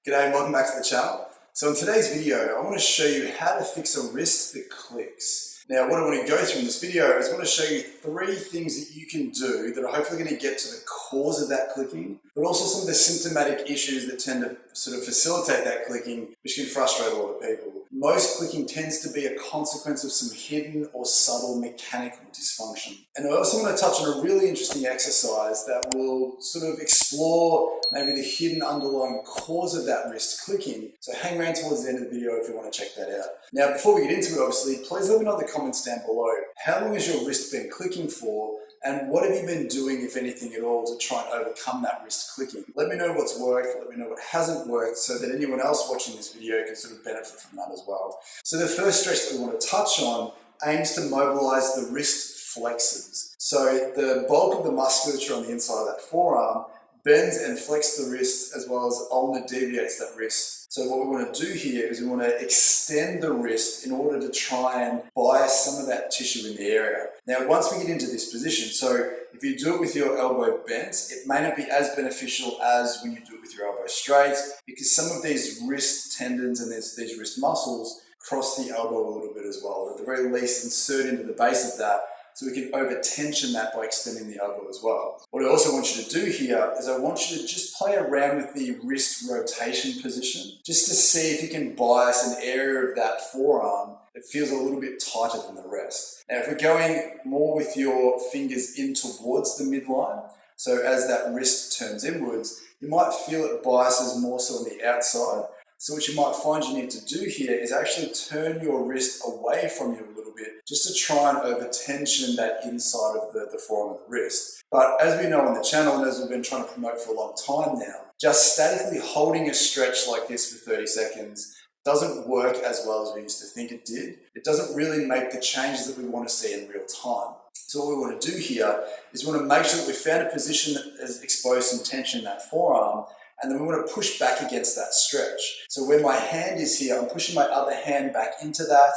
G'day and welcome back to the channel. So in today's video, I want to show you how to fix a wrist that clicks. Now what I want to go through in this video is I want to show you 3 things that you can do that are hopefully going to get to the cause of that clicking, but also some of the symptomatic issues that tend to sort of facilitate that clicking, which can frustrate a lot of people. Most clicking tends to be a consequence of some hidden or subtle mechanical dysfunction. And I also want to touch on a really interesting exercise that will sort of explore maybe the hidden underlying cause of that wrist clicking. So hang around towards the end of the video if you want to check that out. Now before we get into it, obviously, please let me know in the comments down below, how long has your wrist been clicking for? And what have you been doing, if anything at all, to try and overcome that wrist clicking? Let me know what's worked, let me know what hasn't worked, so that anyone else watching this video can sort of benefit from that as well. So the first stretch that we want to touch on aims to mobilize the wrist flexors. So the bulk of the musculature on the inside of that forearm bends and flexes the wrist, as well as ulnar deviates that wrist. So what we want to do here is we want to extend the wrist in order to try and bias some of that tissue in the area. Now once we get into this position, so if you do it with your elbow bent, it may not be as beneficial as when you do it with your elbow straight, because some of these wrist tendons and these wrist muscles cross the elbow a little bit as well. At the very least, insert into the base of that, so we can over tension that by extending the elbow as well. What I also want you to do here is I want you to just play around with the wrist rotation position, just to see if you can bias an area of that forearm that feels a little bit tighter than the rest. Now if we're going more with your fingers in towards the midline, so as that wrist turns inwards, you might feel it biases more so on the outside. So what you might find you need to do here is actually turn your wrist away from you a little bit, just to try and over tension that inside of the forearm of the wrist. But as we know on the channel, and as we've been trying to promote for a long time now, just statically holding a stretch like this for 30 seconds doesn't work as well as we used to think it did. It doesn't really make the changes that we want to see in real time. So what we want to do here is we want to make sure that we've found a position that has exposed some tension in that forearm, and then we want to push back against that stretch. So where my hand is here, I'm pushing my other hand back into that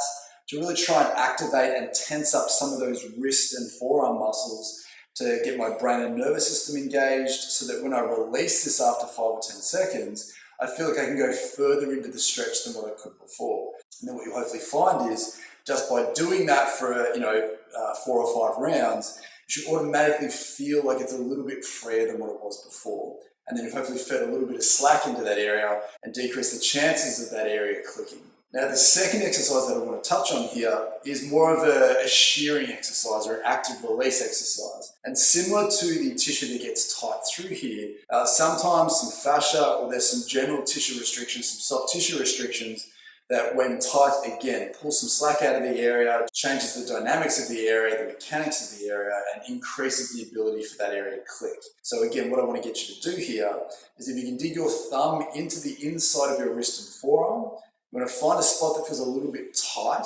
to really try and activate and tense up some of those wrist and forearm muscles to get my brain and nervous system engaged, so that when I release this after 5 or 10 seconds, I feel like I can go further into the stretch than what I could before. And then what you'll hopefully find is, just by doing that for 4 or 5 rounds, you should automatically feel like it's a little bit freer than what it was before. And then you've hopefully fed a little bit of slack into that area and decrease the chances of that area clicking. Now the second exercise that I want to touch on here is more of a shearing exercise, or an active release exercise. And similar to the tissue that gets tight through here, sometimes some fascia, or there's some general tissue restrictions, some soft tissue restrictions, that when tight, again, pulls some slack out of the area, changes the dynamics of the area, the mechanics of the area, and increases the ability for that area to click. So again, what I want to get you to do here is, if you can dig your thumb into the inside of your wrist and forearm, we're going to find a spot that feels a little bit tight,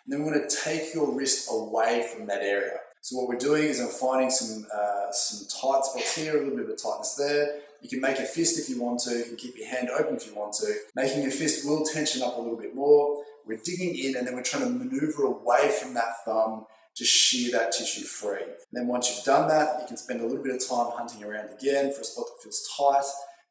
and then we're going to take your wrist away from that area. So what we're doing is I'm finding some tight spots here, a little bit of tightness there. You can make a fist if you want to, you can keep your hand open if you want to. Making a fist will tension up a little bit more. We're digging in, and then we're trying to maneuver away from that thumb to shear that tissue free. And then once you've done that, you can spend a little bit of time hunting around again for a spot that feels tight,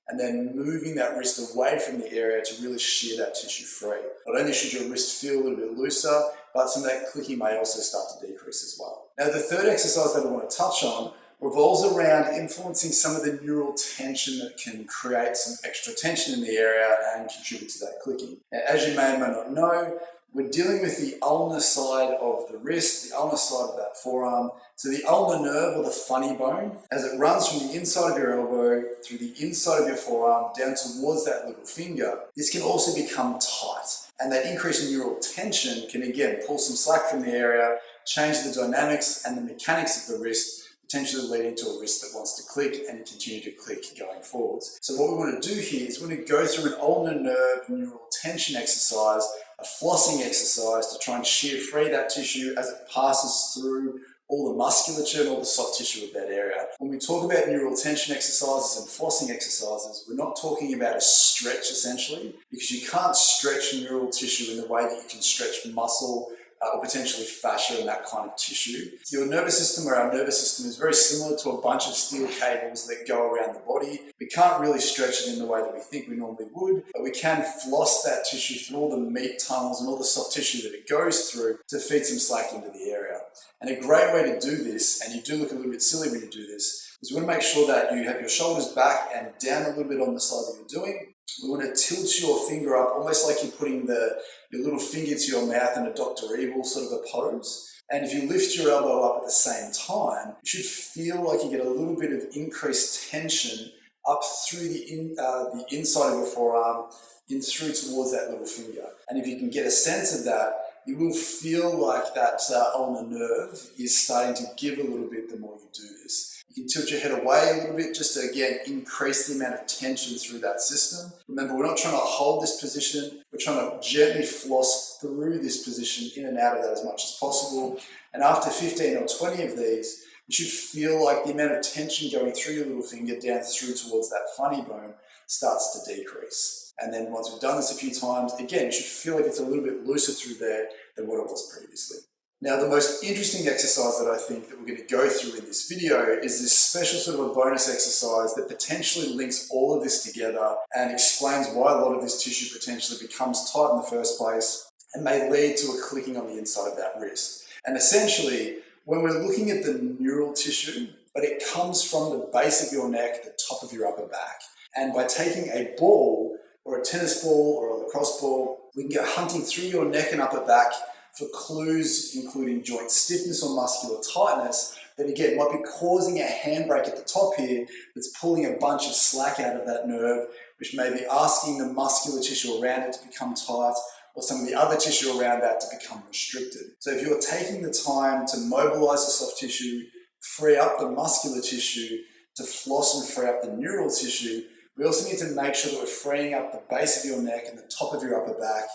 and then moving that wrist away from the area to really shear that tissue free. Not only should your wrist feel a little bit looser, but some of that clicking may also start to decrease as well. Now the third exercise that I want to touch on revolves around influencing some of the neural tension that can create some extra tension in the area and contribute to that clicking. Now, as you may or may not know, we're dealing with the ulnar side of the wrist, the ulnar side of that forearm. So the ulnar nerve, or the funny bone, as it runs from the inside of your elbow through the inside of your forearm down towards that little finger, this can also become tight. And that increase in neural tension can again pull some slack from the area, change the dynamics and the mechanics of the wrist, potentially leading to a wrist that wants to click and continue to click going forwards. So what we want to do here is we want to go through an ulnar nerve neural tension exercise, a flossing exercise, to try and shear free that tissue as it passes through all the musculature and all the soft tissue of that area. When we talk about neural tension exercises and flossing exercises, we're not talking about a stretch essentially, because you can't stretch neural tissue in the way that you can stretch muscle or potentially fascia and that kind of tissue. Your nervous system, or our nervous system, is very similar to a bunch of steel cables that go around the body. We can't really stretch it in the way that we think we normally would, but we can floss that tissue through all the meat tunnels and all the soft tissue that it goes through to feed some slack into the area. And a great way to do this, and you do look a little bit silly when you do this, is we want to make sure that you have your shoulders back and down a little bit on the side that you're doing. We want to tilt your finger up, almost like you're putting your little finger to your mouth in a Dr. Evil sort of a pose. And if you lift your elbow up at the same time, you should feel like you get a little bit of increased tension up through the inside of your forearm, in through towards that little finger. And if you can get a sense of that, you will feel like that ulnar nerve is starting to give a little bit the more you do this. You can tilt your head away a little bit just to, again, increase the amount of tension through that system. Remember, we're not trying to hold this position. We're trying to gently floss through this position, in and out of that as much as possible. And after 15 or 20 of these, you should feel like the amount of tension going through your little finger down through towards that funny bone starts to decrease. And then once we've done this a few times, again, you should feel like it's a little bit looser through there than what it was previously. Now, the most interesting exercise that I think that we're going to go through in this video is this special sort of a bonus exercise that potentially links all of this together and explains why a lot of this tissue potentially becomes tight in the first place and may lead to a clicking on the inside of that wrist. And essentially, when we're looking at the neural tissue, but it comes from the base of your neck, the top of your upper back. And by taking a ball, or a tennis ball, or a lacrosse ball, we can go hunting through your neck and upper back for clues including joint stiffness or muscular tightness that again might be causing a handbrake at the top here that's pulling a bunch of slack out of that nerve, which may be asking the muscular tissue around it to become tight, or some of the other tissue around that to become restricted. So if you're taking the time to mobilize the soft tissue, free up the muscular tissue, to floss and free up the neural tissue, we also need to make sure that we're freeing up the base of your neck and the top of your upper back,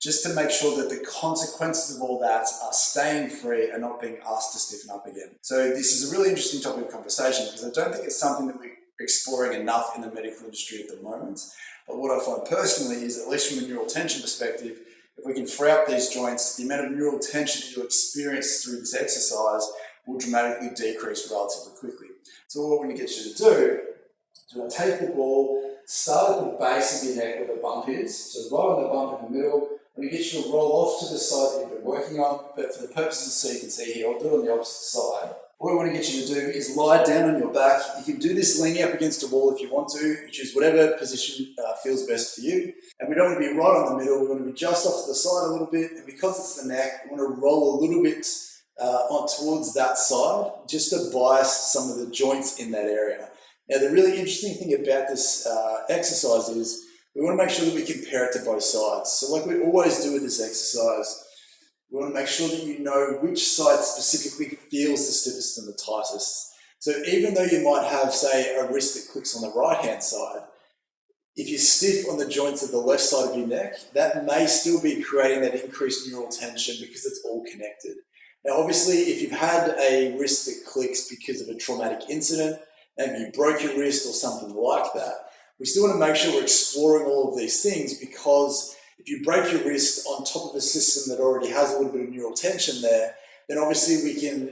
just to make sure that the consequences of all that are staying free and not being asked to stiffen up again. So this is a really interesting topic of conversation because I don't think it's something that we're exploring enough in the medical industry at the moment. But what I find personally is, at least from a neural tension perspective, if we can free up these joints, the amount of neural tension that you experience through this exercise will dramatically decrease relatively quickly. So what we're going to get you to do is we're going to take the ball, start at the base of your neck where the bump is, so right on the bump in the middle. We get you to roll off to the side that you've been working on, but for the purposes so you can see here, I'll do it on the opposite side. What I want to get you to do is lie down on your back. You can do this leaning up against a wall if you want to. You choose whatever position feels best for you. And we don't want to be right on the middle. We want to be just off to the side a little bit. And because it's the neck, we want to roll a little bit on towards that side, just to bias some of the joints in that area. Now, the really interesting thing about this exercise is we want to make sure that we compare it to both sides. So like we always do with this exercise, we want to make sure that you know which side specifically feels the stiffest and the tightest. So even though you might have, say, a wrist that clicks on the right-hand side, if you're stiff on the joints of the left side of your neck, that may still be creating that increased neural tension because it's all connected. Now, obviously, if you've had a wrist that clicks because of a traumatic incident, maybe you broke your wrist or something like that, we still want to make sure we're exploring all of these things, because if you break your wrist on top of a system that already has a little bit of neural tension there, then obviously we can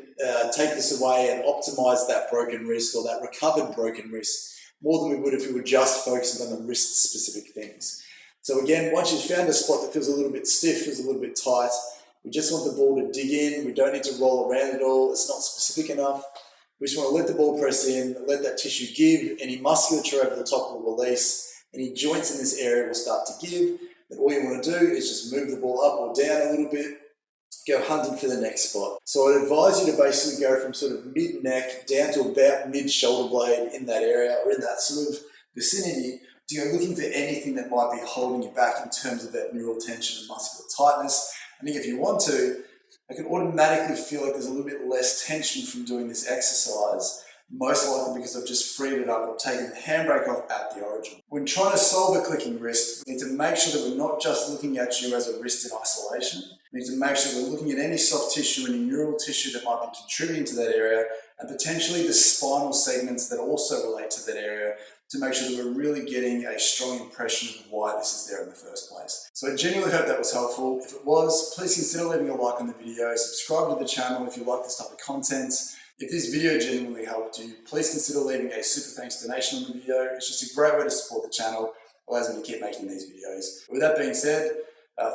take this away and optimize that broken wrist or that recovered broken wrist more than we would if we were just focusing on the wrist-specific things. So again, once you've found a spot that feels a little bit stiff, feels a little bit tight, we just want the ball to dig in. We don't need to roll around at all. It's not specific enough. We just want to let the ball press in, let that tissue give. Any musculature over the top will release. Any joints in this area will start to give. Then all you want to do is just move the ball up or down a little bit, go hunting for the next spot. So I'd advise you to basically go from sort of mid-neck down to about mid-shoulder blade in that area, or in that sort of vicinity, to go looking for anything that might be holding you back in terms of that neural tension and muscular tightness. I think if you want to, I can automatically feel like there's a little bit less tension from doing this exercise, most likely because I've just freed it up or taken the handbrake off at the origin. When trying to solve a clicking wrist, we need to make sure that we're not just looking at you as a wrist in isolation. We need to make sure we're looking at any soft tissue, any neural tissue that might be contributing to that area, and potentially the spinal segments that also relate to that area, to make sure that we're really getting a strong impression of why this is there in the first place. So I genuinely hope that was helpful. If it was, please consider leaving a like on the video, subscribe to the channel if you like this type of content. If this video genuinely helped you, please consider leaving a super thanks donation on the video. It's just a great way to support the channel, allows me to keep making these videos. But with that being said,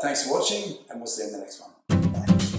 thanks for watching, and we'll see you in the next one. Bye.